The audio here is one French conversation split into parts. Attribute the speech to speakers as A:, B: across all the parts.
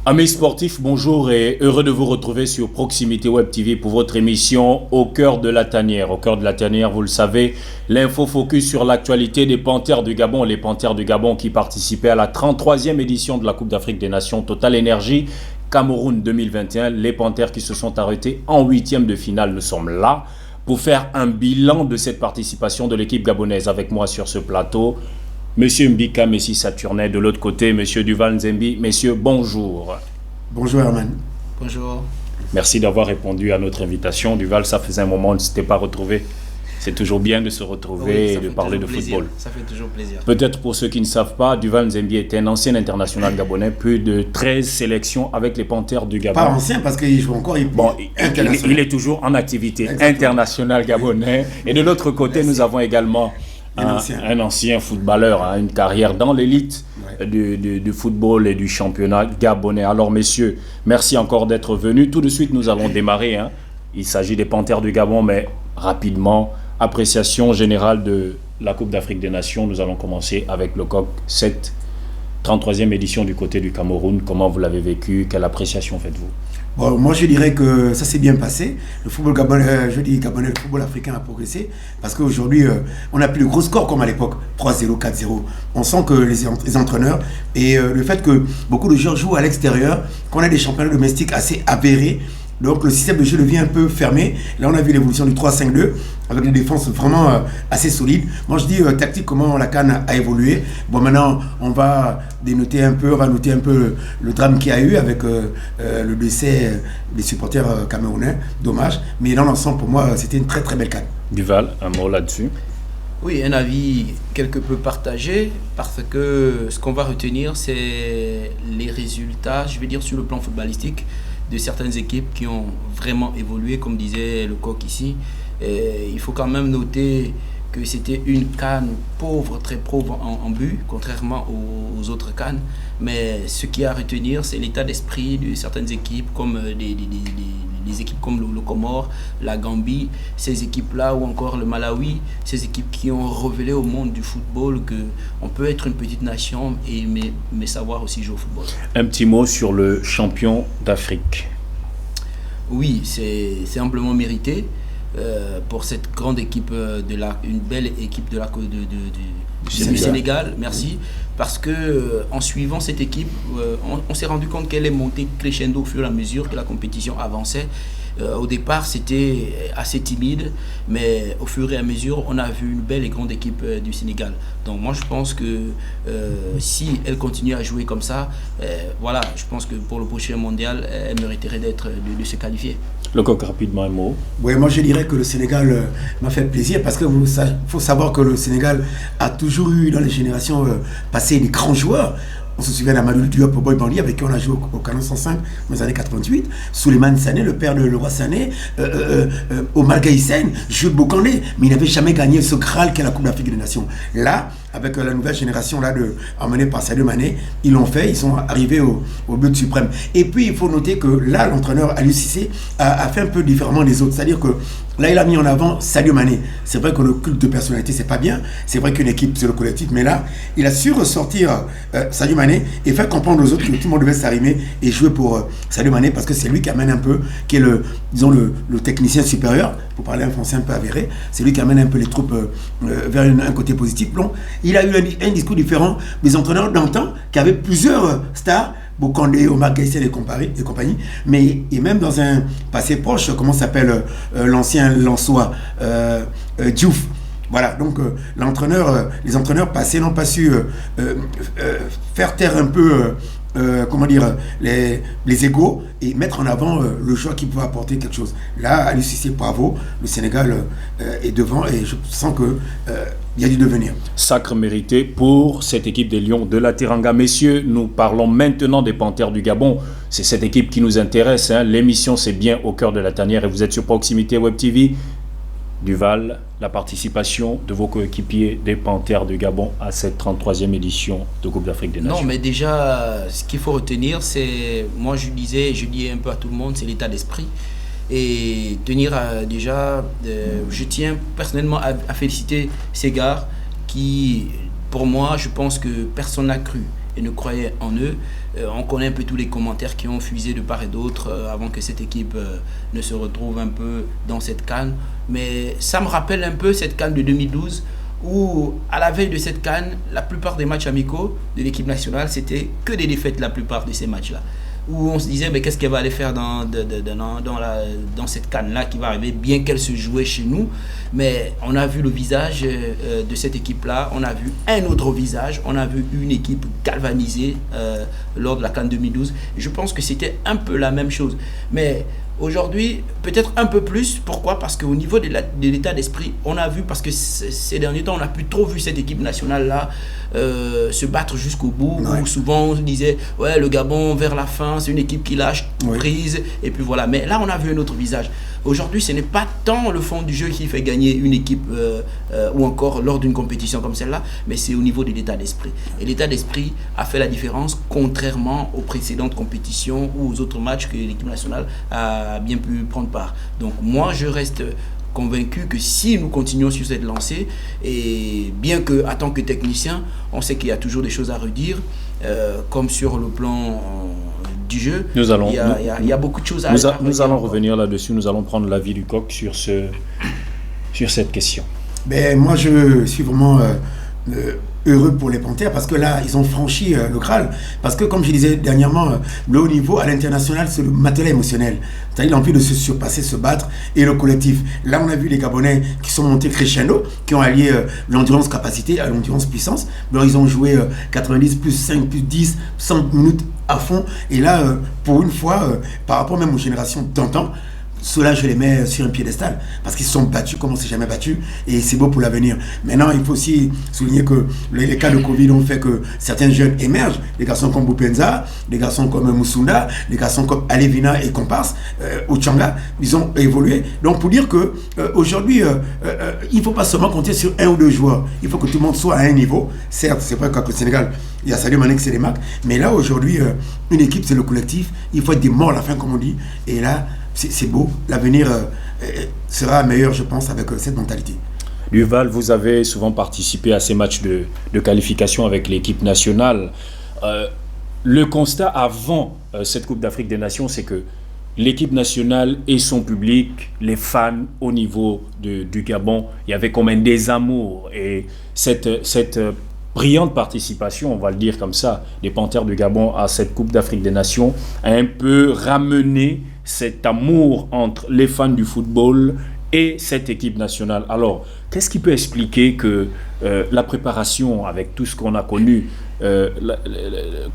A: Amis sportifs, bonjour et heureux de vous retrouver sur Proximité Web TV pour votre émission Au cœur de la tanière. Au cœur de la tanière, vous le savez, l'info focus sur l'actualité des Panthères du Gabon. Les Panthères du Gabon qui participaient à la 33e édition de la Coupe d'Afrique des Nations Total Énergie Cameroun 2021. Les Panthères qui se sont arrêtés en huitième de finale. Nous sommes là pour faire un bilan de cette participation de l'équipe gabonaise. Avec moi sur ce plateau, Monsieur Mbika Messi Saturnet, de l'autre côté, Monsieur Duval Nzembi. Messieurs, bonjour.
B: Bonjour Herman.
C: Bonjour.
A: Merci d'avoir répondu à notre invitation. Duval, ça faisait un moment qu'on ne s'était pas retrouvé. C'est toujours bien de se retrouver et de parler de football.
C: Ça fait toujours plaisir.
A: Peut-être pour ceux qui ne savent pas, Duval Nzembi était un ancien international gabonais, plus de 13 sélections avec les Panthères du Gabon.
B: Pas ancien parce qu'il joue encore.
A: Il est toujours en activité. Exactement. International gabonais. Et de l'autre côté, nous avons également un ancien footballeur, une carrière dans l'élite du football et du championnat gabonais. Alors messieurs, merci encore d'être venus. Tout de suite, nous allons démarrer. Il s'agit des Panthères du Gabon, mais rapidement, appréciation générale de la Coupe d'Afrique des Nations. Nous allons commencer avec le COC, cette 33e édition du côté du Cameroun. Comment vous l'avez vécu? Quelle appréciation faites-vous?
B: Bon, moi je dirais que ça s'est bien passé. Le football gabonais, le football africain a progressé parce qu'aujourd'hui on n'a plus de gros scores comme à l'époque, 3-0, 4-0. On sent que les entraîneurs et le fait que beaucoup de joueurs jouent à l'extérieur, qu'on a des championnats domestiques assez avérés, donc le système de jeu devient un peu fermé. Là on a vu l'évolution du 3-5-2 avec des défenses vraiment assez solides. Moi je dis tactique, comment la CAN a évolué. Bon, maintenant on va noter un peu le drame qu'il y a eu avec le décès des supporters camerounais. Dommage, mais dans l'ensemble pour moi c'était une très très belle CAN.
A: Duval, un mot là-dessus?
C: Oui, un avis quelque peu partagé, parce que ce qu'on va retenir, c'est les résultats, je vais dire sur le plan footballistique, de certaines équipes qui ont vraiment évolué, comme disait le coq ici. Et il faut quand même noter que c'était une CAN pauvre, très pauvre en but, contrairement aux autres CAN. Mais ce qui est à retenir, c'est l'état d'esprit de certaines équipes, comme des équipes comme le Comore, la Gambie, ces équipes-là, ou encore le Malawi, ces équipes qui ont révélé au monde du football qu'on peut être une petite nation, mais savoir aussi jouer au football.
A: Un petit mot sur le champion d'Afrique.
C: Oui, c'est amplement mérité. Pour cette grande équipe, une belle équipe du Sénégal, merci. Parce que en suivant cette équipe, on s'est rendu compte qu'elle est montée crescendo au fur et à mesure que la compétition avançait. Au départ, c'était assez timide, mais au fur et à mesure, on a vu une belle et grande équipe du Sénégal. Donc moi, je pense que si elle continue à jouer comme ça, voilà, je pense que pour le prochain mondial, elle mériterait de se qualifier.
A: Le coq, rapidement un mot.
B: Oui, moi je dirais que le Sénégal m'a fait plaisir parce que faut savoir que le Sénégal a toujours eu dans les générations passées des grands joueurs. On se souvient d'Amadou Diop, Boy Bandi, avec qui on a joué au Canon 105 dans les années 88. Souleymane Sané, le père de Leroy Sané, Omar Gaïssen, Jules Bokandé, mais il n'avait jamais gagné ce Graal qu'est la Coupe d'Afrique des Nations. Là, avec la nouvelle génération là emmenée par Sadio Mané, ils l'ont fait, ils sont arrivés au but suprême. Et puis il faut noter que là, l'entraîneur Aliou Cissé a fait un peu différemment des autres, c'est-à-dire que là, il a mis en avant Sadio Mané. C'est vrai que le culte de personnalité, c'est pas bien. C'est vrai qu'une équipe, c'est le collectif. Mais là, il a su ressortir Sadio Mané et faire comprendre aux autres que tout le monde devait s'arrimer et jouer pour Sadio Mané parce que c'est lui qui amène un peu, qui est le technicien supérieur, pour parler un français un peu avéré. C'est lui qui amène un peu les troupes vers un côté positif. Donc, il a eu un discours différent des entraîneurs d'antan qui avaient plusieurs stars. Bokandé, Omar Gaïssen et compagnie, mais et même dans un passé proche, comment s'appelle l'ancien Lensois, Diouf. Voilà, donc les entraîneurs passés n'ont pas su faire taire un peu, les égos et mettre en avant le joueur qui pouvait apporter quelque chose. Là, Aliou Cissé, bravo, le Sénégal est devant et je sens que il y a du devenir.
A: Sacre mérité pour cette équipe des Lions de la Teranga. Messieurs, nous parlons maintenant des Panthères du Gabon. C'est cette équipe qui nous intéresse. L'émission, c'est bien Au cœur de la tanière et vous êtes sur Proximité Web TV. Duval, la participation de vos coéquipiers des Panthères du Gabon à cette 33e édition de Coupe d'Afrique des Nations.
C: Non, mais déjà, ce qu'il faut retenir, c'est, moi je dis un peu à tout le monde, c'est l'état d'esprit. Et tenir je tiens personnellement à féliciter ces gars qui, pour moi, je pense que personne n'a cru et ne croyait en eux. On connaît un peu tous les commentaires qui ont fusé de part et d'autre avant que cette équipe ne se retrouve un peu dans cette CAN. Mais ça me rappelle un peu cette CAN de 2012 où, à la veille de cette CAN, la plupart des matchs amicaux de l'équipe nationale, c'était que des défaites la plupart de ces matchs-là. Où on se disait, mais qu'est-ce qu'elle va aller faire dans cette CAN-là qui va arriver, bien qu'elle se jouait chez nous. Mais on a vu le visage de cette équipe-là, on a vu un autre visage, on a vu une équipe galvanisée lors de la CAN 2012. Je pense que c'était un peu la même chose. Mais aujourd'hui, peut-être un peu plus. Pourquoi? Parce qu'au niveau de l'état d'esprit, on a vu, parce que ces derniers temps, on n'a plus trop vu cette équipe nationale-là se battre jusqu'au bout. Où souvent, on se disait, ouais, le Gabon, vers la fin, c'est une équipe qui lâche prise. Et puis voilà. Mais là, on a vu un autre visage. Aujourd'hui, ce n'est pas tant le fond du jeu qui fait gagner une équipe ou encore lors d'une compétition comme celle-là, mais c'est au niveau de l'état d'esprit. Et l'état d'esprit a fait la différence, contrairement aux précédentes compétitions ou aux autres matchs que l'équipe nationale a bien pu prendre part. Donc moi, je reste convaincu que si nous continuons sur cette lancée, et bien que, en tant que technicien, on sait qu'il y a toujours des choses à redire, comme sur le plan du jeu, il y a beaucoup de choses à redire.
A: Nous allons revenir là-dessus, nous allons prendre l'avis du coq sur cette question.
B: Ben, moi, je suis vraiment heureux pour les Panthères parce que là, ils ont franchi le Graal. Parce que, comme je disais dernièrement, le haut niveau à l'international, c'est le matériel émotionnel. C'est-à-dire l'envie de se surpasser, se battre et le collectif. Là, on a vu les Gabonais qui sont montés crescendo, qui ont allié l'endurance capacité à l'endurance puissance. Alors, ils ont joué 90 plus 5 plus 10, 100 minutes à fond. Et là, pour une fois, par rapport même aux générations d'antan, ceux-là, je les mets sur un piédestal parce qu'ils se sont battus comme on ne s'est jamais battu et c'est beau pour l'avenir. Maintenant, il faut aussi souligner que les cas de Covid ont fait que certains jeunes émergent. Des garçons comme Bupenza, des garçons comme Moussunda, des garçons comme Alevina et Comparse, Ochanga, ils ont évolué. Donc, pour dire que aujourd'hui, il ne faut pas seulement compter sur un ou deux joueurs. Il faut que tout le monde soit à un niveau. Certes, c'est vrai qu'au Sénégal, il y a Sadio Mané qui c'est des marques, mais là, aujourd'hui, une équipe, c'est le collectif. Il faut être des morts à la fin, comme on dit. Et là, c'est beau, l'avenir sera meilleur, je pense, avec cette mentalité.
A: Duval, vous avez souvent participé à ces matchs de qualification avec l'équipe nationale. Le constat avant cette Coupe d'Afrique des Nations, c'est que l'équipe nationale et son public, les fans au niveau du Gabon, il y avait comme un désamour. Et cette brillante participation, on va le dire comme ça, des Panthères du Gabon à cette Coupe d'Afrique des Nations a un peu ramené cet amour entre les fans du football et cette équipe nationale. Alors, qu'est-ce qui peut expliquer que la préparation avec tout ce qu'on a connu,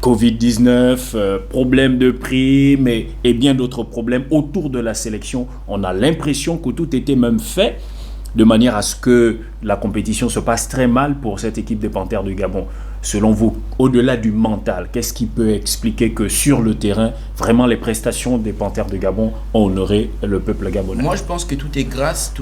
A: Covid-19, problème de primes et bien d'autres problèmes autour de la sélection, on a l'impression que tout était même fait de manière à ce que la compétition se passe très mal pour cette équipe des Panthères du Gabon. Selon vous, au-delà du mental, qu'est-ce qui peut expliquer que sur le terrain, vraiment les prestations des Panthères du Gabon ont honoré le peuple gabonais?
C: Moi, je pense que tout est grâce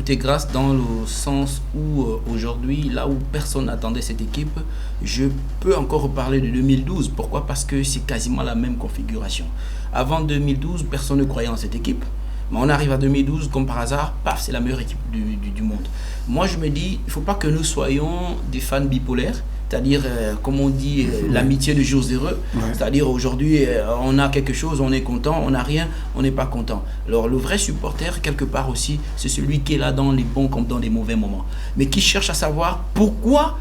C: dans le sens où aujourd'hui, là où personne n'attendait cette équipe, je peux encore reparler de 2012. Pourquoi? Parce que c'est quasiment la même configuration. Avant 2012, personne ne croyait en cette équipe. Mais on arrive à 2012, comme par hasard, paf, c'est la meilleure équipe du monde. Moi, je me dis, il ne faut pas que nous soyons des fans bipolaires, c'est-à-dire, comme on dit, l'amitié de jours heureux. Ouais. C'est-à-dire, aujourd'hui, on a quelque chose, on est content, on n'a rien, on n'est pas content. Alors, le vrai supporter, quelque part aussi, c'est celui qui est là dans les bons comme dans les mauvais moments. Mais qui cherche à savoir pourquoi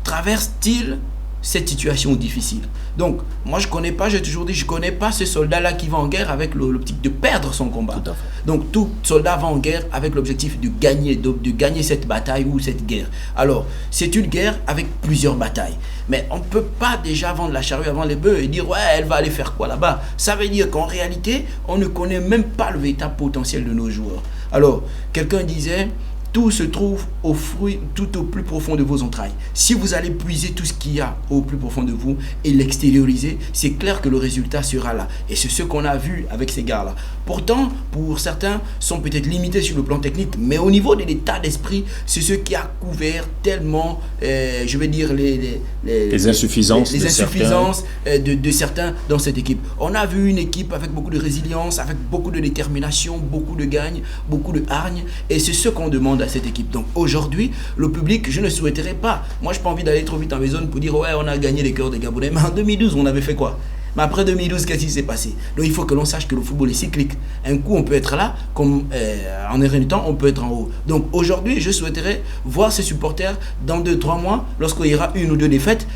C: traverse-t-il cette situation difficile. Donc, moi, je connais pas, j'ai toujours dit, je connais pas ce soldat-là qui va en guerre avec l'objectif de perdre son combat.
A: Tout à fait.
C: Donc, tout soldat va en guerre avec l'objectif de gagner cette bataille ou cette guerre. Alors, c'est une guerre avec plusieurs batailles. Mais on ne peut pas déjà vendre la charrue avant les bœufs et dire, ouais, elle va aller faire quoi là-bas? Ça veut dire qu'en réalité, on ne connaît même pas le véritable potentiel de nos joueurs. Alors, quelqu'un disait, tout se trouve tout au plus profond de vos entrailles. Si vous allez puiser tout ce qu'il y a au plus profond de vous et l'extérioriser, c'est clair que le résultat sera là. Et c'est ce qu'on a vu avec ces gars-là. Pourtant, pour certains, sont peut-être limités sur le plan technique, mais au niveau de l'état d'esprit, c'est ce qui a couvert tellement, je vais dire,
A: les insuffisances,
C: de certains dans cette équipe. On a vu une équipe avec beaucoup de résilience, avec beaucoup de détermination, beaucoup de gagne, beaucoup de hargne, et c'est ce qu'on demande à cette équipe. Donc aujourd'hui, le public, je ne souhaiterais pas. Moi, je n'ai pas envie d'aller trop vite en zone pour dire ouais, on a gagné les cœurs des Gabonais. Mais en 2012, on avait fait quoi? Mais après 2012, qu'est-ce qui s'est passé? Donc il faut que l'on sache que le football est cyclique. Un coup, on peut être là, comme en un temps, on peut être en haut. Donc aujourd'hui, je souhaiterais voir ces supporters dans 2-3 mois, lorsqu'il y aura 1 ou 2 défaites,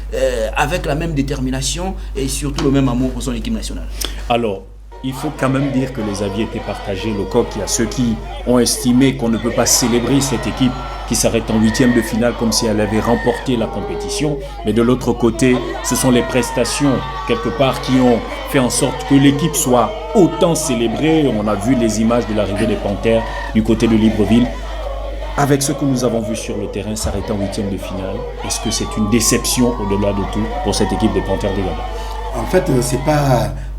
C: avec la même détermination et surtout le même amour pour son équipe nationale.
A: Alors, il faut quand même dire que les avis étaient partagés. Le coq, il y a ceux qui ont estimé qu'on ne peut pas célébrer cette équipe qui s'arrête en 8e de finale comme si elle avait remporté la compétition. Mais de l'autre côté, ce sont les prestations, quelque part, qui ont fait en sorte que l'équipe soit autant célébrée. On a vu les images de l'arrivée des Panthères du côté de Libreville. Avec ce que nous avons vu sur le terrain, s'arrêter en 8e de finale, est-ce que c'est une déception au-delà de tout pour cette équipe des Panthères du Gabon?
B: En fait,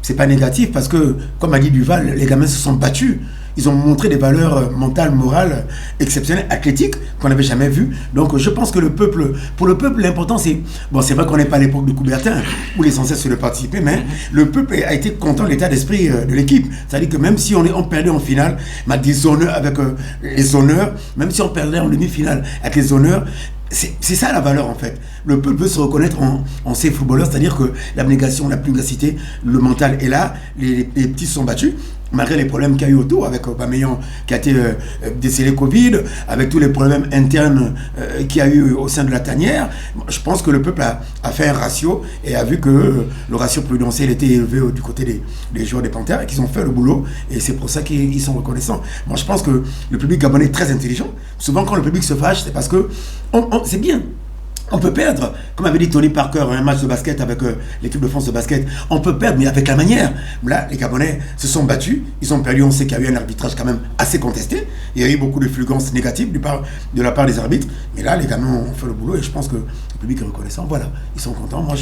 B: c'est pas négatif parce que, comme a dit Duval, les gamins se sont battus. Ils ont montré des valeurs mentales, morales, exceptionnelles, athlétiques qu'on n'avait jamais vues. Donc je pense que pour le peuple, l'important c'est... Bon, c'est vrai qu'on n'est pas à l'époque de Coubertin où l'essentiel c'est de participer, mais le peuple a été content de l'état d'esprit de l'équipe. C'est-à-dire que même si on perdait en finale, des honneurs avec les honneurs, même si on perdait en demi-finale avec les honneurs, c'est ça la valeur en fait. Le peuple veut se reconnaître en ces footballeurs, c'est-à-dire que l'abnégation, la pugnacité, le mental est là, les petits se sont battus, malgré les problèmes qu'il y a eu autour, avec Aubameyang qui a été décédé Covid, avec tous les problèmes internes qu'il y a eu au sein de la tanière. Je pense que le peuple a fait un ratio et a vu que le ratio prudentiel était élevé du côté des joueurs des Panthères et qu'ils ont fait le boulot et c'est pour ça qu'ils sont reconnaissants. Moi je pense que le public gabonais est très intelligent. Souvent quand le public se fâche, c'est parce que c'est bien. On peut perdre, comme avait dit Tony Parker, un match de basket avec l'équipe de France de basket, on peut perdre, mais avec la manière. Là, les Gabonais se sont battus, ils ont perdu, on sait qu'il y a eu un arbitrage quand même assez contesté, il y a eu beaucoup de fulgurances négatives de la part des arbitres, mais là, les gamins ont fait le boulot et je pense que le public est reconnaissant, voilà, ils sont contents. Moi,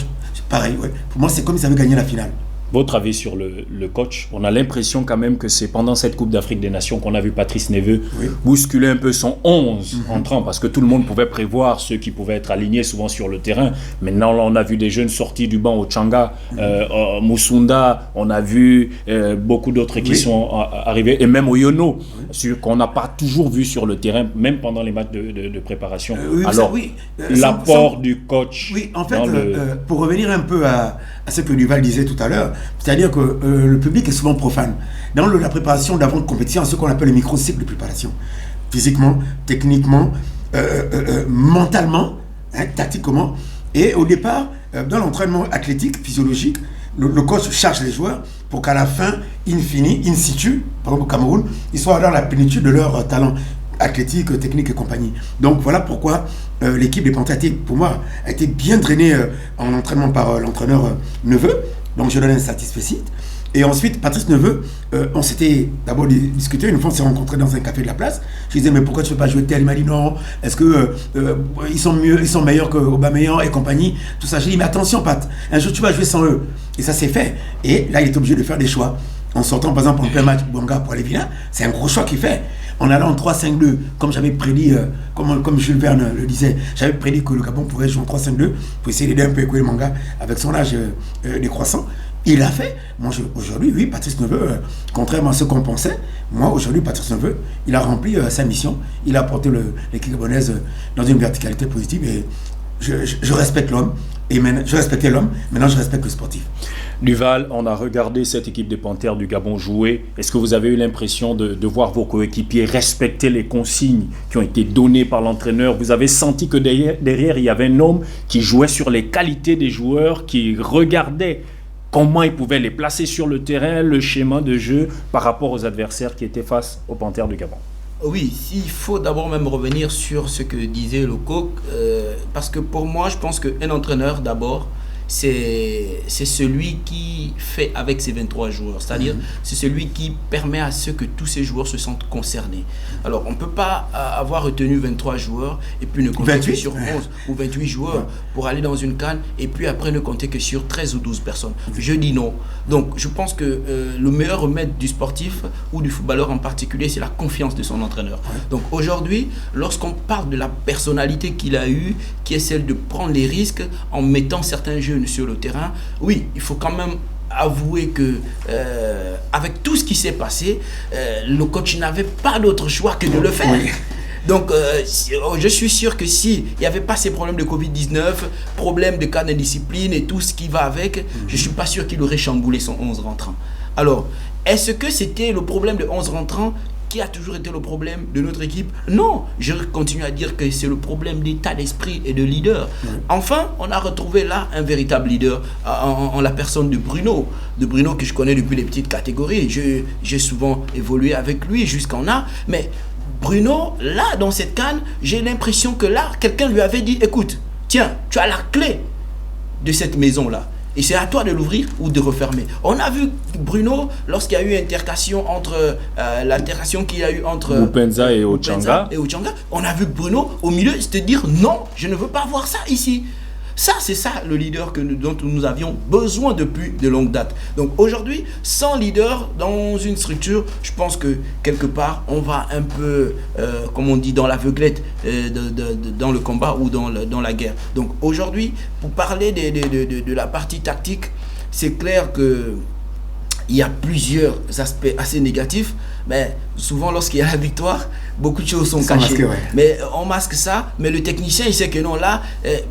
B: pareil, ouais. Pour moi, c'est comme s'ils avaient gagné la finale.
A: Votre avis sur le coach? On a l'impression quand même que c'est pendant cette Coupe d'Afrique des Nations qu'on a vu Patrice Neveu bousculer un peu son 11 entrant, parce que tout le monde pouvait prévoir ceux qui pouvaient être alignés souvent sur le terrain. Maintenant, là, on a vu des jeunes sortis du banc au Tchanga, Moussunda, on a vu beaucoup d'autres qui sont arrivés, et même Oyono, qu'on n'a pas toujours vu sur le terrain, même pendant les matchs de préparation. Alors, l'apport du coach...
B: Oui, en fait, pour revenir un peu à ce que Duval disait tout à l'heure, c'est-à-dire que le public est souvent profane. Dans la préparation d'avant de compétition, ce qu'on appelle le micro-cycle de préparation. Physiquement, techniquement, mentalement, tactiquement. Et au départ, dans l'entraînement athlétique, physiologique, le coach charge les joueurs pour qu'à la fin, in situ, par exemple au Cameroun, ils soient dans la plénitude de leur talent athlétique, technique et compagnie. Donc voilà pourquoi l'équipe des Panthères, pour moi, a été bien drainée en entraînement par l'entraîneur Neveu. Donc je donne un satisfait. Et ensuite, Patrice Neveu, on s'était d'abord discuté, une fois on s'est rencontrés dans un café de la place. Je disais, mais pourquoi tu ne peux pas jouer tel? Il m'a dit non, est-ce que ils sont meilleurs que Aubameyang et compagnie? Tout ça, j'ai dit, mais attention Pat, un jour tu vas jouer sans eux. Et ça s'est fait. Et là, il est obligé de faire des choix. En sortant par exemple en plein match Bouanga pour aller vilain, c'est un gros choix qu'il fait. En allant en 3-5-2, comme j'avais prédit, comme Jules Verne le disait, j'avais prédit que le Gabon pourrait jouer en 3-5-2 pour essayer d'aider un peu Ekoé Manga avec son âge décroissant. Il l'a fait. Moi, aujourd'hui, oui, Patrice Neveu, contrairement à ce qu'on pensait, moi, aujourd'hui, Patrice Neveu, il a rempli sa mission. Il a porté l'équipe gabonaise dans une verticalité positive et je respecte l'homme. Et maintenant, je respectais l'homme, maintenant je respecte le sportif.
A: Duval, on a regardé cette équipe des Panthères du Gabon jouer. Est-ce que vous avez eu l'impression de voir vos coéquipiers respecter les consignes qui ont été données par l'entraîneur? Vous avez senti que derrière, il y avait un homme qui jouait sur les qualités des joueurs, qui regardait comment il pouvait les placer sur le terrain, le schéma de jeu par rapport aux adversaires qui étaient face aux Panthères du Gabon?
C: Oui, il faut d'abord même revenir sur ce que disait le coq, parce que pour moi, je pense qu'un entraîneur, d'abord, c'est celui qui fait avec ses 23 joueurs. C'est-à-dire, c'est celui qui permet à ce que tous ces joueurs se sentent concernés. Alors, on ne peut pas avoir retenu 23 joueurs et puis ne compter que sur 11 ou 28 joueurs pour aller dans une CAN et puis après ne compter que sur 13 ou 12 personnes. Je dis non. Donc, je pense que le meilleur remède du sportif ou du footballeur en particulier, c'est la confiance de son entraîneur. Donc, aujourd'hui, lorsqu'on parle de la personnalité qu'il a eue, qui est celle de prendre les risques en mettant certains jeunes sur le terrain, oui, il faut quand même avouer que avec tout ce qui s'est passé, le coach n'avait pas d'autre choix que de le faire. Donc, je suis sûr que si il n'y avait pas ces problèmes de Covid-19, problèmes de cas d'indiscipline et tout ce qui va avec, je ne suis pas sûr qu'il aurait chamboulé son 11 rentrant. Alors, est-ce que c'était le problème de 11 rentrants qui a toujours été le problème de notre équipe? Non, je continue à dire que c'est le problème d'état d'esprit et de leader. Enfin, on a retrouvé là un véritable leader en la personne de Bruno. De Bruno que je connais depuis les petites catégories. J'ai souvent évolué avec lui jusqu'en A. Mais Bruno, là, dans cette CAN, j'ai l'impression que là, quelqu'un lui avait dit, écoute, tiens, tu as la clé de cette maison-là. Et c'est à toi de l'ouvrir ou de refermer. On a vu Bruno, lorsqu'il y a eu l'altération qu'il y a eu entre
A: Boupendza et Ochanga.
C: On a vu Bruno au milieu se dire non, je ne veux pas voir ça ici. Ça, c'est ça le leader dont nous avions besoin depuis de longue date. Donc aujourd'hui, sans leader dans une structure, je pense que quelque part, on va un peu, comme on dit, dans l'aveuglette, dans le combat ou dans la guerre. Donc aujourd'hui, pour parler de la partie tactique, c'est clair que il y a plusieurs aspects assez négatifs, mais souvent lorsqu'il y a la victoire, beaucoup de choses sont cachées.
B: Masqué, ouais.
C: Mais on masque ça, mais le technicien il sait que non, là,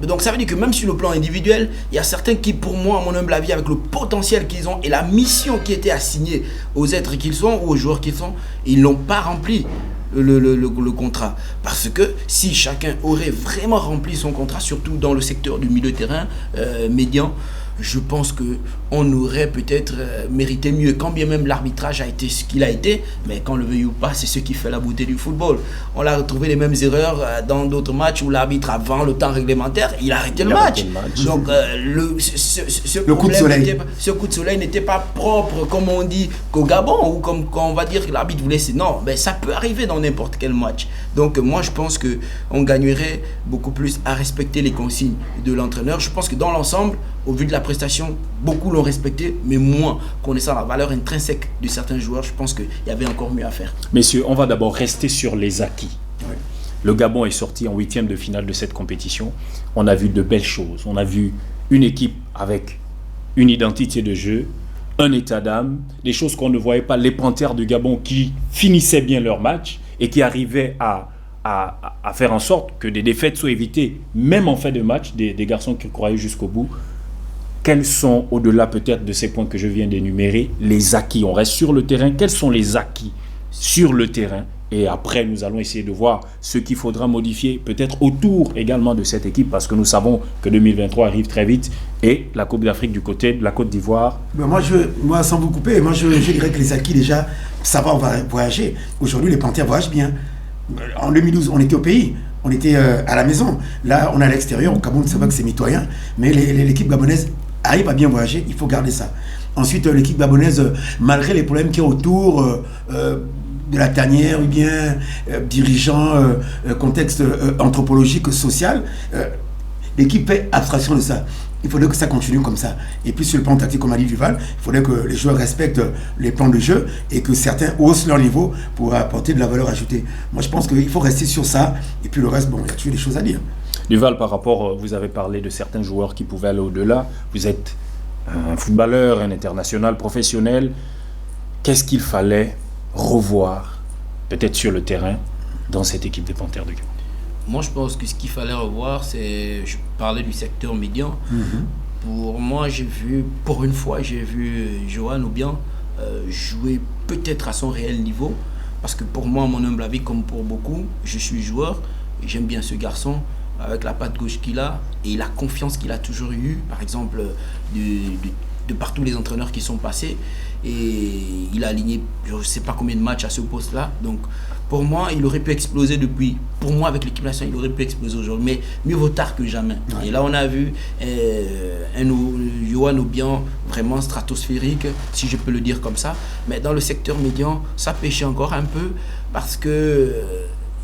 C: donc ça veut dire que même sur le plan individuel, il y a certains qui, pour moi, à mon humble avis, avec le potentiel qu'ils ont et la mission qui était assignée aux êtres qu'ils sont ou aux joueurs qu'ils sont, ils n'ont pas rempli le contrat. Parce que si chacun aurait vraiment rempli son contrat, surtout dans le secteur du milieu de terrain médian, je pense qu'on aurait peut-être mérité mieux, quand bien même l'arbitrage a été ce qu'il a été, mais qu'on le veuille ou pas, c'est ce qui fait la beauté du football. On a retrouvé les mêmes erreurs dans d'autres matchs où l'arbitre, avant le temps réglementaire, il a arrêté le match. Donc ce coup de soleil n'était pas propre, comme on dit, qu'au Gabon, ou comme quand on va dire que l'arbitre voulait. Non, mais ça peut arriver dans n'importe quel match. Donc moi, je pense qu'on gagnerait beaucoup plus à respecter les consignes de l'entraîneur. Je pense que dans l'ensemble, au vu de la prestation, beaucoup l'ont respecté, mais moins connaissant la valeur intrinsèque de certains joueurs, je pense qu'il y avait encore mieux à faire.
A: Messieurs, on va d'abord rester sur les acquis. Ouais. Le Gabon est sorti en 8e de finale de cette compétition. On a vu de belles choses. On a vu une équipe avec une identité de jeu, un état d'âme, des choses qu'on ne voyait pas. Les Panthères du Gabon qui finissaient bien leur match et qui arrivaient à faire en sorte que des défaites soient évitées, même en fin de match, des garçons qui croyaient jusqu'au bout. Quels sont, au-delà peut-être de ces points que je viens d'énumérer, les acquis? On reste sur le terrain. Quels sont les acquis sur le terrain? Et après, nous allons essayer de voir ce qu'il faudra modifier, peut-être autour également de cette équipe, parce que nous savons que 2023 arrive très vite, et la Coupe d'Afrique du côté de la Côte d'Ivoire.
B: Moi, sans vous couper, je dirais que les acquis, déjà, ça va, on va voyager. Aujourd'hui, les Panthères voyagent bien. En 2012, on était au pays. On était à la maison. Là, on est à l'extérieur. Au Cameroun, c'est vrai que c'est mitoyen, mais l'équipe gabonaise arrive à bien voyager, il faut garder ça. Ensuite, l'équipe gabonaise, malgré les problèmes qu'il y a autour de la tanière, ou bien dirigeant, contexte anthropologique, social, l'équipe fait abstraction de ça. Il faudrait que ça continue comme ça. Et puis sur le plan tactique, comme a dit Duval, il faudrait que les joueurs respectent les plans de jeu et que certains haussent leur niveau pour apporter de la valeur ajoutée. Moi, je pense qu'il faut rester sur ça. Et puis le reste, il y a toujours des choses à dire.
A: Duval, par rapport, vous avez parlé de certains joueurs qui pouvaient aller au-delà. Vous êtes un footballeur, un international professionnel. Qu'est-ce qu'il fallait revoir, peut-être sur le terrain, dans cette équipe des Panthères du Gabon?
C: Moi, je pense que ce qu'il fallait revoir, c'est... Je parlais du secteur médian. Pour moi, pour une fois, j'ai vu Johan Obiang jouer peut-être à son réel niveau. Parce que pour moi, à mon humble avis, comme pour beaucoup, je suis joueur et j'aime bien ce garçon. Avec la patte gauche qu'il a et la confiance qu'il a toujours eue, par exemple, de partout les entraîneurs qui sont passés. Et il a aligné, je ne sais pas combien de matchs à ce poste-là. Donc, pour moi, il aurait pu exploser depuis. Pour moi, avec l'équipe nationale, il aurait pu exploser aujourd'hui. Mais mieux vaut tard que jamais. Ouais. Et là, on a vu Johan Obiang vraiment stratosphérique, si je peux le dire comme ça. Mais dans le secteur médian, ça pêchait encore un peu parce que...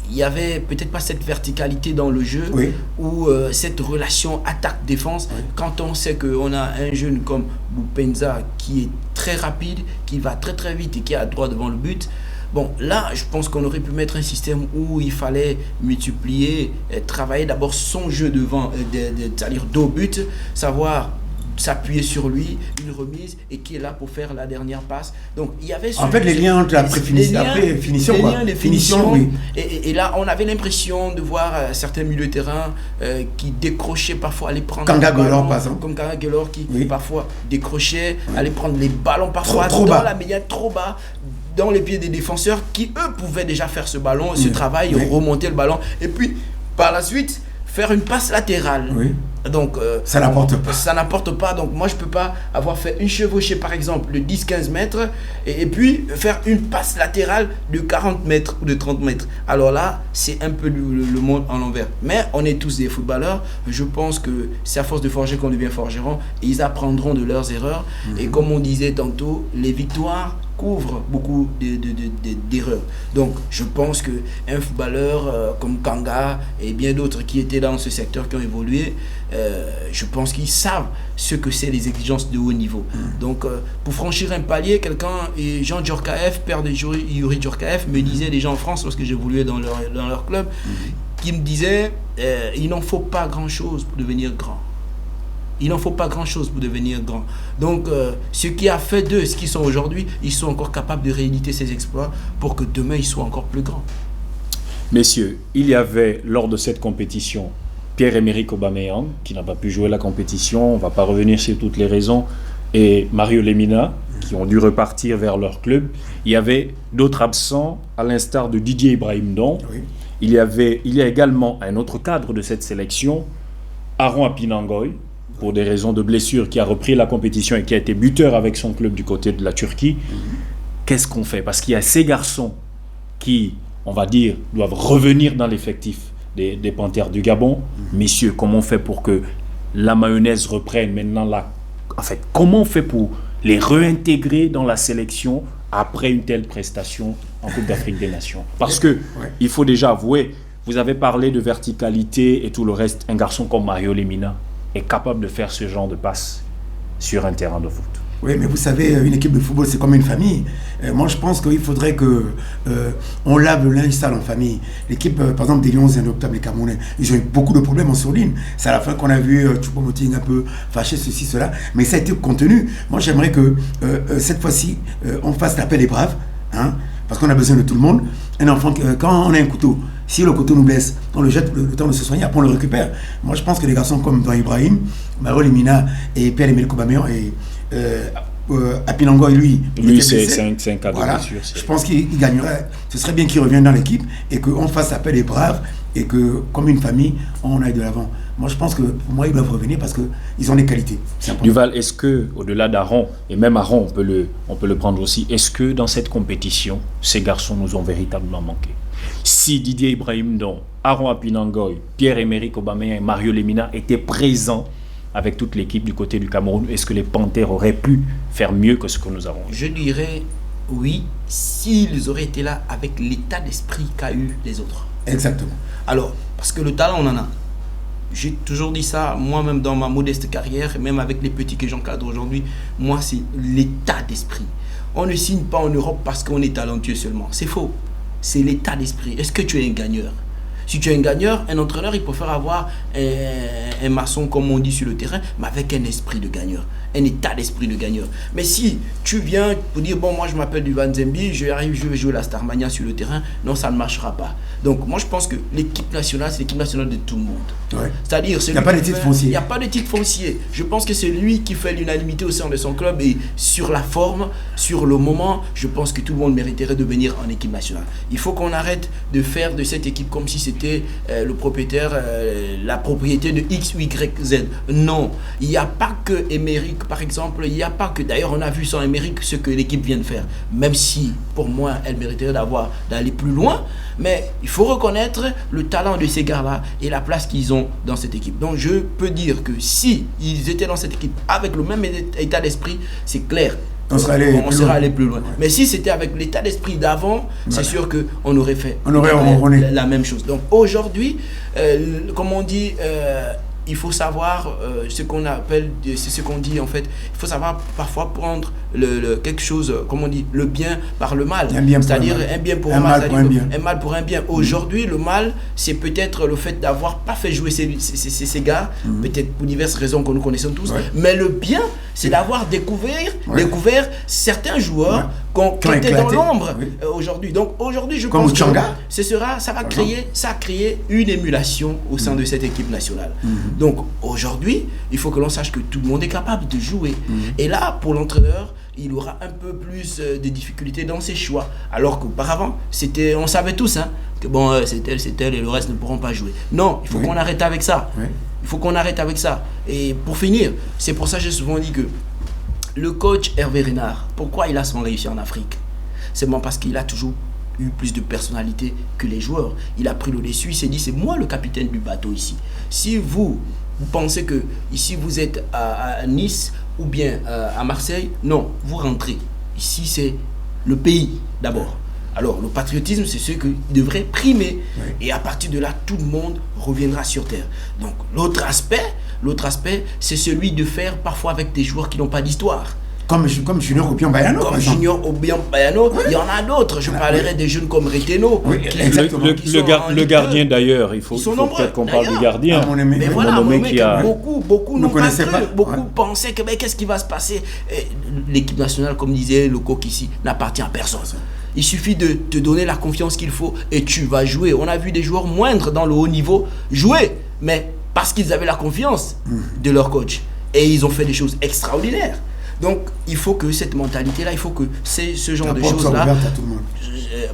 C: il n'y avait peut-être pas cette verticalité dans le jeu, oui, ou cette relation attaque-défense. Oui. Quand on sait qu'on a un jeune comme Boupendza qui est très rapide, qui va très très vite et qui est à droit devant le but, bon, là, je pense qu'on aurait pu mettre un système où il fallait multiplier, travailler d'abord son jeu devant, c'est-à-dire dos but, savoir s'appuyer sur lui, une remise, et qui est là pour faire la dernière passe. Donc il y avait
B: en fait les liens entre la finition,
C: les finitions, oui. Et là on avait l'impression de voir certains milieux de terrain qui décrochaient parfois, aller prendre
B: Kanga Gelor, par exemple,
C: comme Kanga Gelor qui parfois décrochait, aller prendre les ballons parfois
B: trop
C: dans
B: bas.
C: la médiane, trop bas, dans les pieds des défenseurs qui eux pouvaient déjà faire ce ballon, ce travail, remonter le ballon, et puis par la suite faire une passe latérale. Donc
B: ça
C: n'apporte pas. Donc moi je peux pas avoir fait une chevauchée par exemple de 10-15 mètres et puis faire une passe latérale de 40 mètres ou de 30 mètres. Alors là c'est un peu le monde en l'envers. Mais on est tous des footballeurs. Je pense que c'est à force de forger qu'on devient forgeron, et ils apprendront de leurs erreurs. Et comme on disait tantôt, les victoires couvrent beaucoup d'erreurs. Donc je pense qu'un footballeur comme Kanga et bien d'autres qui étaient dans ce secteur, qui ont évolué, je pense qu'ils savent ce que c'est les exigences de haut niveau. Donc pour franchir un palier, et Jean Djorkaeff, père de Youri Djorkaeff, me disait déjà en France lorsque j'évoluais dans leur club, qui me disait il n'en faut pas grand chose pour devenir grand. Il n'en faut pas grand-chose pour devenir grand. Donc, ce qui a fait d'eux ce qu'ils sont aujourd'hui, ils sont encore capables de rééditer ces exploits pour que demain, ils soient encore plus grands.
A: Messieurs, il y avait, lors de cette compétition, Pierre-Emerick Aubameyang, qui n'a pas pu jouer la compétition, on ne va pas revenir sur toutes les raisons, et Mario Lemina, qui ont dû repartir vers leur club. Il y avait d'autres absents, à l'instar de Didier Ibrahim Ndong. Il y a également un autre cadre de cette sélection, Aaron Apinangoy, pour des raisons de blessure, qui a repris la compétition et qui a été buteur avec son club du côté de la Turquie. Qu'est-ce qu'on fait? Parce qu'il y a ces garçons qui, on va dire, doivent revenir dans l'effectif des Panthères du Gabon. Messieurs, comment on fait pour que la mayonnaise reprenne maintenant là? En fait, comment on fait pour les réintégrer dans la sélection après une telle prestation en Coupe d'Afrique des Nations? Parce que, il faut déjà avouer, vous avez parlé de verticalité et tout le reste, un garçon comme Mario Lemina est capable de faire ce genre de passe sur un terrain de foot.
B: Oui, mais vous savez, une équipe de football, c'est comme une famille. Moi, je pense qu'il faudrait que on lave le linge sale en famille. L'équipe, par exemple, des Lions Indomptables, les Camerounais, ils ont eu beaucoup de problèmes en sourdine. C'est à la fin qu'on a vu Choupo-Moting un peu fâché, ceci, cela. Mais ça a été contenu. Moi, j'aimerais que cette fois-ci, on fasse l'appel des braves, hein, parce qu'on a besoin de tout le monde. Un enfant, quand on a un couteau, si le couteau nous blesse, on le jette le temps de se soigner, après on le récupère. Moi, je pense que les garçons comme Don Ibrahim, Mario Lemina et Pierre-Emerick Aubameyang et Apinangoy, lui
A: c'est un cas de blessure.
B: Je pense qu'il gagnerait. Ce serait bien qu'il revienne dans l'équipe et qu'on fasse appel des braves et que, comme une famille, on aille de l'avant. Moi, je pense que pour moi, ils doivent revenir parce qu'ils ont des qualités.
A: Duval, est-ce que, au-delà d'Aaron, et même Aaron, on peut le prendre aussi, est-ce que dans cette compétition, ces garçons nous ont véritablement manqué? Si Didier Ibrahim Ndong, Aaron Apinangoy, Pierre-Emerick Aubameyang et Mario Lemina étaient présents avec toute l'équipe du côté du Cameroun, est-ce que les Panthères auraient pu faire mieux que ce que nous avons?
C: Je dirais oui, s'ils auraient été là avec l'état d'esprit qu'a eu les autres.
B: Exactement.
C: Alors, parce que le talent, on en a. J'ai toujours dit ça, moi-même dans ma modeste carrière, même avec les petits que j'encadre aujourd'hui, moi, c'est l'état d'esprit. On ne signe pas en Europe parce qu'on est talentueux seulement. C'est faux. C'est l'état d'esprit. Est-ce que tu es un gagneur? Si tu es un gagneur, un entraîneur, il préfère avoir un maçon, comme on dit sur le terrain, mais avec un esprit de gagneur, un état d'esprit de gagneur. Mais si tu viens pour dire, bon, moi je m'appelle Duvan Zembi, je vais jouer la Starmania sur le terrain, non, ça ne marchera pas. Donc moi je pense que l'équipe nationale, c'est l'équipe nationale de tout le monde.
B: Ouais.
C: C'est-à-dire,
B: il n'y a pas de titre foncier.
C: Il n'y a pas de titre foncier. Je pense que c'est lui qui fait l'unanimité au sein de son club, et sur la forme, sur le moment, je pense que tout le monde mériterait de venir en équipe nationale. Il faut qu'on arrête de faire de cette équipe comme si c'était le propriétaire, la propriété de X, Y, Z. Non, il n'y a pas que Emerick, par exemple, il n'y a pas que, d'ailleurs on a vu sans Emerick ce que l'équipe vient de faire, même si pour moi elle mériterait d'aller plus loin, mais il faut reconnaître le talent de ces gars-là et la place qu'ils ont dans cette équipe. Donc je peux dire que si ils étaient dans cette équipe avec le même état d'esprit, c'est clair, on serait allé plus loin. Ouais. Mais si c'était avec l'état d'esprit d'avant, c'est sûr qu'on aurait fait la même chose. Donc aujourd'hui, comme on dit, il faut savoir ce qu'on appelle, c'est ce qu'on dit en fait, il faut savoir parfois prendre quelque chose, comme on dit, le bien par le mal.
B: C'est-à-dire
C: un bien pour
B: un mal pour un bien.
C: Un mal pour un bien. Aujourd'hui, le mal, c'est peut-être le fait d'avoir pas fait jouer ces gars, peut-être pour diverses raisons que nous connaissons tous, mais le bien, c'est d'avoir découvert certains joueurs qui étaient dans l'ombre aujourd'hui. Donc aujourd'hui, je pense que ça va créer une émulation au sein de cette équipe nationale. Donc aujourd'hui, il faut que l'on sache que tout le monde est capable de jouer. Et là, pour l'entraîneur, il aura un peu plus de difficultés dans ses choix. Alors qu'auparavant, on savait tous que bon, c'est tel et le reste ne pourront pas jouer. Non, il faut qu'on arrête avec ça. Il faut qu'on arrête avec ça. Et pour finir, c'est pour ça que j'ai souvent dit que le coach Hervé Renard, pourquoi il a souvent réussi en Afrique? C'est bon parce qu'il a toujours eu plus de personnalité que les joueurs. Il a pris le dessus, il s'est dit c'est moi le capitaine du bateau ici. Si vous pensez que ici vous êtes à Nice ou bien à Marseille, non, vous rentrez. Ici c'est le pays d'abord. Alors le patriotisme c'est ce qui devrait primer et à partir de là tout le monde reviendra sur terre. Donc l'autre aspect c'est celui de faire parfois avec des joueurs qui n'ont pas d'histoire.
B: Comme Junior Obiang Bayano.
C: Comme Junior Obiang Bayano, il y en a d'autres. Je parlerai des jeunes comme Reteno.
A: Le gardien d'ailleurs, il faut peut-être qu'on parle du gardien.
C: Mais voilà, beaucoup n'ont pas cru. Beaucoup pensaient que qu'est-ce qui va se passer. L'équipe nationale, comme disait le coq ici, n'appartient à personne. Il suffit de te donner la confiance qu'il faut et tu vas jouer. On a vu des joueurs moindres dans le haut niveau jouer, mais parce qu'ils avaient la confiance de leur coach. Et ils ont fait des choses extraordinaires. Donc, il faut que cette mentalité-là, il faut que ce genre de choses-là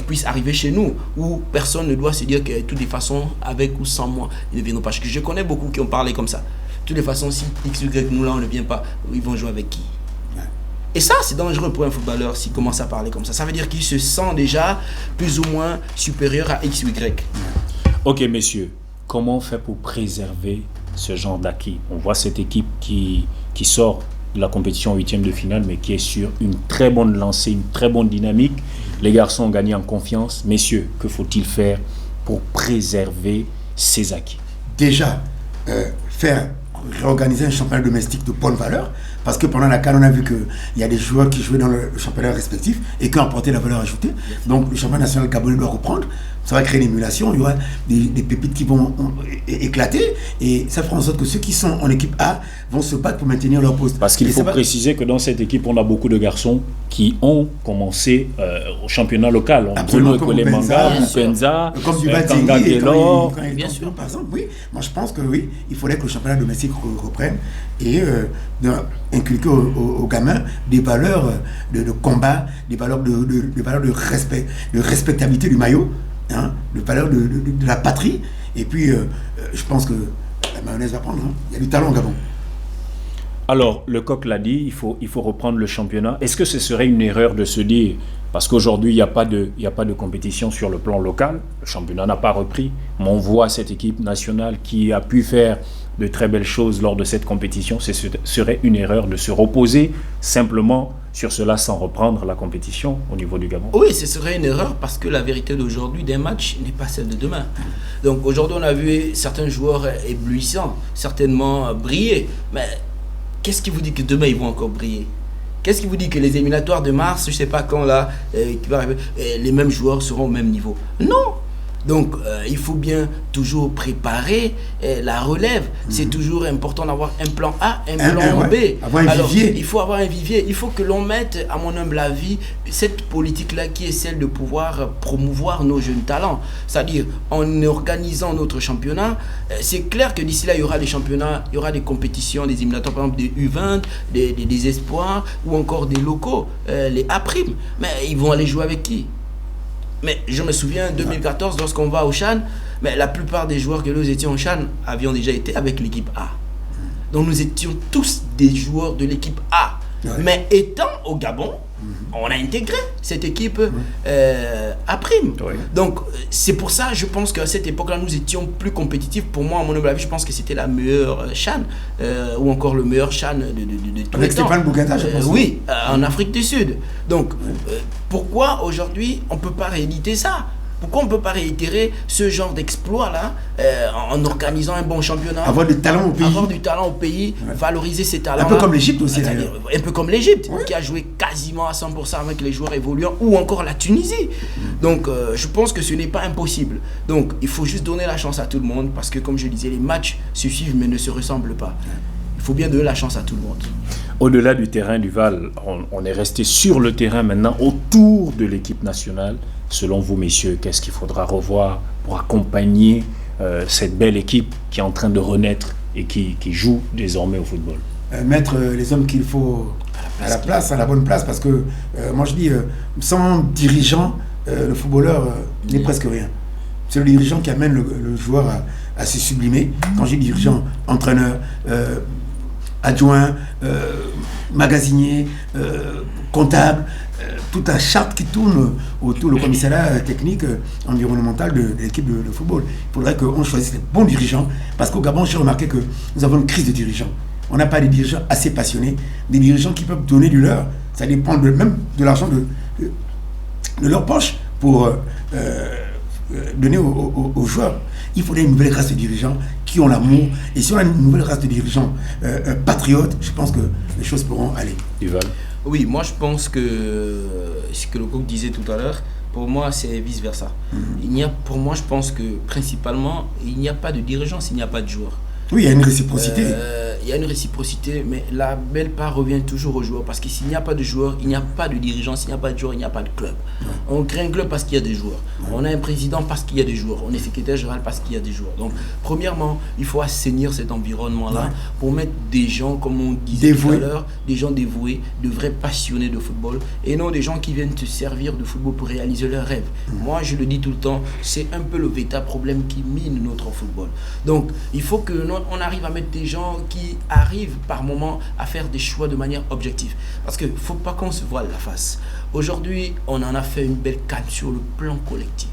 C: puisse arriver chez nous, où personne ne doit se dire que de toutes les façons, avec ou sans moi, ils ne viendront pas. Parce que je connais beaucoup qui ont parlé comme ça. De toutes les façons, si X, Y, nous là, on ne vient pas, ils vont jouer avec qui? Et ça, c'est dangereux pour un footballeur s'il commence à parler comme ça. Ça veut dire qu'il se sent déjà plus ou moins supérieur à X ou Y.
A: Ok, messieurs, comment on fait pour préserver ce genre d'acquis? On voit cette équipe qui sort de la compétition en 8e de finale, mais qui est sur une très bonne lancée, une très bonne dynamique. Les garçons ont gagné en confiance. Messieurs, que faut-il faire pour préserver ces acquis?
B: Déjà, réorganiser un championnat domestique de bonne valeur, parce que pendant la CAN, on a vu qu'il y a des joueurs qui jouaient dans le championnat respectif et qui ont apporté la valeur ajoutée. Donc, le championnat national gabonais doit reprendre. Ça va créer une émulation, il y aura des pépites qui vont éclater et ça fera en sorte que ceux qui sont en équipe A vont se battre pour maintenir leur poste.
A: Parce qu'il faut préciser que dans cette équipe, on a beaucoup de garçons qui ont commencé au championnat local.
B: Bruno
A: Ekolemanga, Bupenza,
B: comme du
A: Kanga Taylor.
B: Bien sûr, par exemple, oui. Moi, je pense que oui, il faudrait que le championnat domestique reprenne et inculquer aux gamins des valeurs de combat, des valeurs de respect, de respectabilité du maillot. Le valeur de la patrie et puis je pense que la mayonnaise va prendre. Il y a du talent au Gabon.
A: Alors le coq l'a dit, il faut reprendre le championnat. Est-ce que ce serait une erreur de se dire, parce qu'aujourd'hui il n'y a pas de compétition sur le plan local, le championnat n'a pas repris, mais on voit cette équipe nationale qui a pu faire de très belles choses lors de cette compétition, ce serait une erreur de se reposer simplement sur cela sans reprendre la compétition au niveau du Gabon?
C: Oui, ce serait une erreur parce que la vérité d'aujourd'hui d'un match n'est pas celle de demain. Donc aujourd'hui on a vu certains joueurs éblouissants, certainement briller, mais qu'est-ce qui vous dit que demain ils vont encore briller? Qu'est-ce qui vous dit que les éliminatoires de mars, je ne sais pas quand là, qui va arriver, les mêmes joueurs seront au même niveau? Non! Donc, il faut bien toujours préparer la relève. C'est toujours important d'avoir un plan A, un plan B.
B: Avoir un vivier.
C: Il faut avoir un vivier. Il faut que l'on mette, à mon humble avis, cette politique-là qui est celle de pouvoir promouvoir nos jeunes talents. C'est-à-dire, en organisant notre championnat, c'est clair que d'ici là, il y aura des championnats, il y aura des compétitions, des éliminatoires, par exemple, des U20, des espoirs, ou encore des locaux, les A'. Mais ils vont aller jouer avec qui? Mais je me souviens, 2014, lorsqu'on va au CHAN, mais la plupart des joueurs que nous étions au CHAN avions déjà été avec l'équipe A. Donc nous étions tous des joueurs de l'équipe A. Ouais. Mais étant au Gabon, on a intégré cette équipe A'. Ouais. Donc c'est pour ça, je pense qu'à cette époque-là, nous étions plus compétitifs. Pour moi, à mon humble avis, je pense que c'était la meilleure CHAN, ou encore le meilleur CHAN de tous les temps.
B: Avec Stéphane Bougata, je pense.
C: Oui, en Afrique du Sud. Donc pourquoi aujourd'hui on ne peut pas rééditer ça? Pourquoi on ne peut pas réitérer ce genre d'exploit-là en organisant un bon championnat?
B: Avoir du talent au pays.
C: Avoir du talent au pays, valoriser ces talents.
B: Un peu comme l'Égypte aussi, d'ailleurs.
C: Un peu comme l'Égypte, qui a joué quasiment à 100% avec les joueurs évoluants, ou encore la Tunisie. Donc, je pense que ce n'est pas impossible. Donc, il faut juste donner la chance à tout le monde, parce que, comme je disais, les matchs se suivent mais ne se ressemblent pas. Il faut bien donner la chance à tout le monde.
A: Au-delà du terrain, Duval, on est resté sur le terrain maintenant, autour de l'équipe nationale. Selon vous, messieurs, qu'est-ce qu'il faudra revoir pour accompagner cette belle équipe qui est en train de renaître et qui joue désormais au football?
B: Mettre les hommes qu'il faut à la place, à la bonne place, parce que moi je dis, sans dirigeant, le footballeur n'est presque rien. C'est le dirigeant qui amène le joueur à se sublimer. Quand je dis dirigeant, entraîneur, adjoint, magasinier, comptable, toute la charte qui tourne autour du commissariat technique environnemental de l'équipe de football. Il faudrait qu'on choisisse les bons dirigeants, parce qu'au Gabon, j'ai remarqué que nous avons une crise de dirigeants. On n'a pas des dirigeants assez passionnés, des dirigeants qui peuvent donner du leur. Ça dépend même de l'argent de leur poche pour donner aux joueurs. Il faudrait une nouvelle race de dirigeants qui ont l'amour. Et si on a une nouvelle race de dirigeants patriotes, je pense que les choses pourront aller.
A: Duval.
C: Oui, moi je pense que ce que le coach disait tout à l'heure, pour moi c'est vice-versa. Pour moi, je pense que principalement, il n'y a pas de dirigeant s'il n'y a pas de joueur.
B: Oui, il y a une réciprocité.
C: Il y a une réciprocité, mais la belle part revient toujours aux joueurs. Parce que s'il n'y a pas de joueurs, il n'y a pas de dirigeant. S'il n'y a pas de joueurs, il n'y a pas de club. On crée un club parce qu'il y a des joueurs. On a un président parce qu'il y a des joueurs. On est secrétaire général parce qu'il y a des joueurs. Donc, premièrement, il faut assainir cet environnement-là pour mettre des gens, comme on disait tout à l'heure, des gens dévoués, de vrais passionnés de football, et non des gens qui viennent te servir de football pour réaliser leurs rêves. Moi, je le dis tout le temps, c'est un peu le véritable problème qui mine notre football. Donc, il faut que on arrive à mettre des gens qui arrivent par moment à faire des choix de manière objective. Parce qu'il ne faut pas qu'on se voile la face. Aujourd'hui, on en a fait une belle canne sur le plan collectif.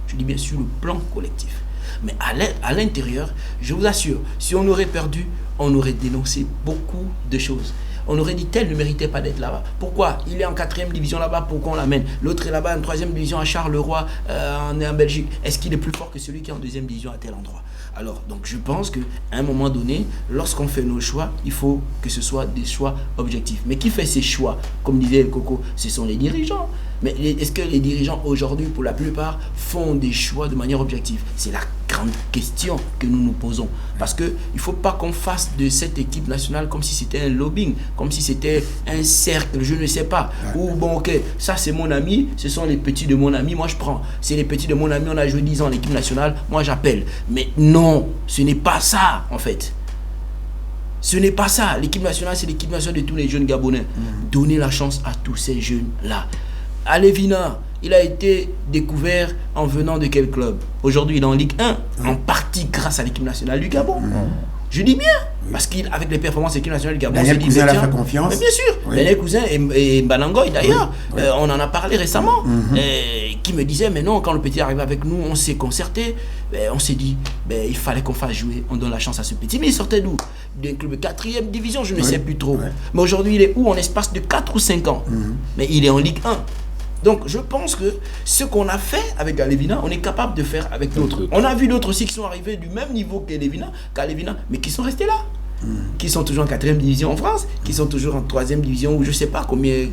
C: Je dis bien sur le plan collectif. Mais à l'intérieur, je vous assure, si on aurait perdu, on aurait dénoncé beaucoup de choses. On aurait dit tel ne méritait pas d'être là-bas. Pourquoi? Il est en 4e division là-bas, pourquoi on l'amène? L'autre est là-bas en 3e division à Charleroi, en Belgique. Est-ce qu'il est plus fort que celui qui est en 2e division à tel endroit? Alors, donc je pense qu'à un moment donné, lorsqu'on fait nos choix, il faut que ce soit des choix objectifs. Mais qui fait ces choix? Comme disait le Coco, ce sont les dirigeants. Mais est-ce que les dirigeants aujourd'hui, pour la plupart, font des choix de manière objective? C'est la grande question que nous nous posons. Parce qu'il ne faut pas qu'on fasse de cette équipe nationale comme si c'était un lobbying, comme si c'était un cercle, je ne sais pas. Ou bon, ok, ça c'est mon ami, ce sont les petits de mon ami, moi je prends. C'est les petits de mon ami, on a joué 10 ans en équipe nationale, moi j'appelle. Mais non, ce n'est pas ça en fait. Ce n'est pas ça. L'équipe nationale, c'est l'équipe nationale de tous les jeunes Gabonais. Donnez la chance à tous ces jeunes-là. Alevina, il a été découvert en venant de quel club? Aujourd'hui, il est en Ligue 1, en partie grâce à l'équipe nationale du Gabon. Je dis bien, parce qu'avec les performances de l'équipe nationale du Gabon,
B: Daniel Cousin a fait confiance.
C: Mais bien sûr, Daniel Cousin et Mbanangoy d'ailleurs, on en a parlé récemment, qui me disait, mais non, quand le petit est arrivé avec nous, on s'est concerté, on s'est dit, il fallait qu'on fasse jouer, on donne la chance à ce petit. Mais il sortait d'où? D'un club de 4e division, je ne sais plus trop. Mais aujourd'hui, il est où? En espace de 4 ou 5 ans. Mais il est en Ligue 1. Donc, je pense que ce qu'on a fait avec Alevina, on est capable de faire avec d'autres. On a vu d'autres aussi qui sont arrivés du même niveau qu'Alevina, mais qui sont restés là. Qui sont toujours en 4e division en France, qui sont toujours en 3e division, ou je ne sais pas combien.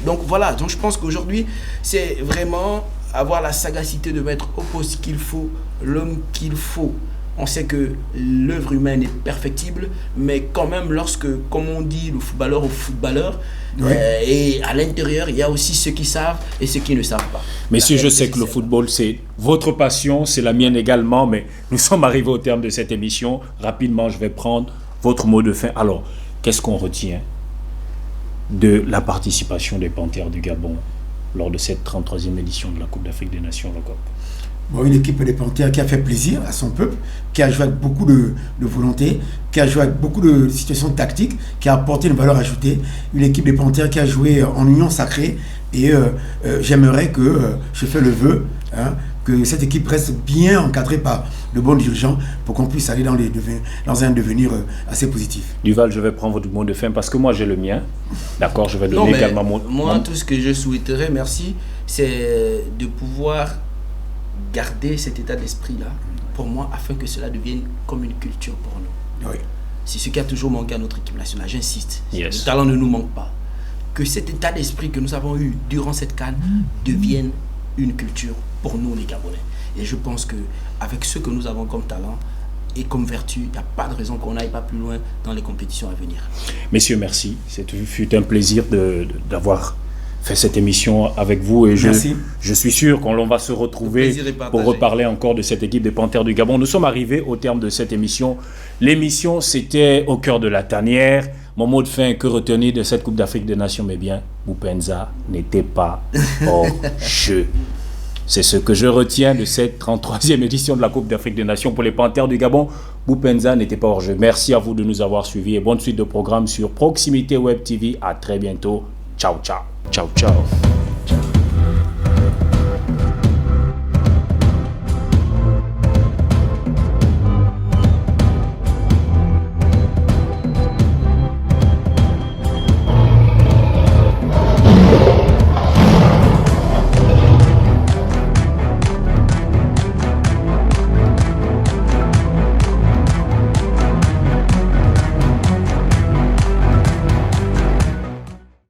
C: Donc, voilà. Donc, je pense qu'aujourd'hui, c'est vraiment avoir la sagacité de mettre au poste qu'il faut, l'homme qu'il faut. On sait que l'œuvre humaine est perfectible, mais quand même, lorsque, comme on dit, le footballeur au footballeur, et à l'intérieur, il y a aussi ceux qui savent et ceux qui ne savent pas.
A: Messieurs, je sais que le football, c'est votre passion, c'est la mienne également, mais nous sommes arrivés au terme de cette émission. Rapidement, je vais prendre votre mot de fin. Alors, qu'est-ce qu'on retient de la participation des Panthères du Gabon lors de cette 33e édition de la Coupe d'Afrique des Nations, le COP?
B: Bon, une équipe des Panthères qui a fait plaisir à son peuple, qui a joué avec beaucoup de volonté, qui a joué avec beaucoup de situations tactiques, qui a apporté une valeur ajoutée. Une équipe des Panthères qui a joué en union sacrée. Et j'aimerais que, je fais le vœu, que cette équipe reste bien encadrée par de bons dirigeants pour qu'on puisse aller dans un devenir assez positif.
A: Duval, je vais prendre votre mot de fin parce que moi j'ai le mien. D'accord, je vais donner également
C: Moi, tout ce que je souhaiterais, merci, c'est de pouvoir garder cet état d'esprit-là, pour moi, afin que cela devienne comme une culture pour nous.
B: Oui.
C: C'est ce qui a toujours manqué à notre équipe nationale, j'insiste.
A: Yes.
C: Le talent ne nous manque pas. Que cet état d'esprit que nous avons eu durant cette CAN devienne une culture pour nous les Gabonais. Et je pense qu'avec ce que nous avons comme talent et comme vertu, il n'y a pas de raison qu'on n'aille pas plus loin dans les compétitions à venir.
A: Messieurs, merci. Ce fut un plaisir d'avoir fait cette émission avec vous et je suis sûr qu'on va se retrouver pour reparler encore de cette équipe des Panthères du Gabon. Nous sommes arrivés au terme de cette émission. L'émission, c'était Au cœur de la tanière. Mon mot de fin, que retenir de cette Coupe d'Afrique des Nations? Mais bien, Boupendza n'était pas hors jeu. C'est ce que je retiens de cette 33e édition de la Coupe d'Afrique des Nations pour les Panthères du Gabon. Boupendza n'était pas hors jeu. Merci à vous de nous avoir suivis et bonne suite de programme sur Proximité Web TV. À très bientôt. Ciao, ciao. Ciao, ciao.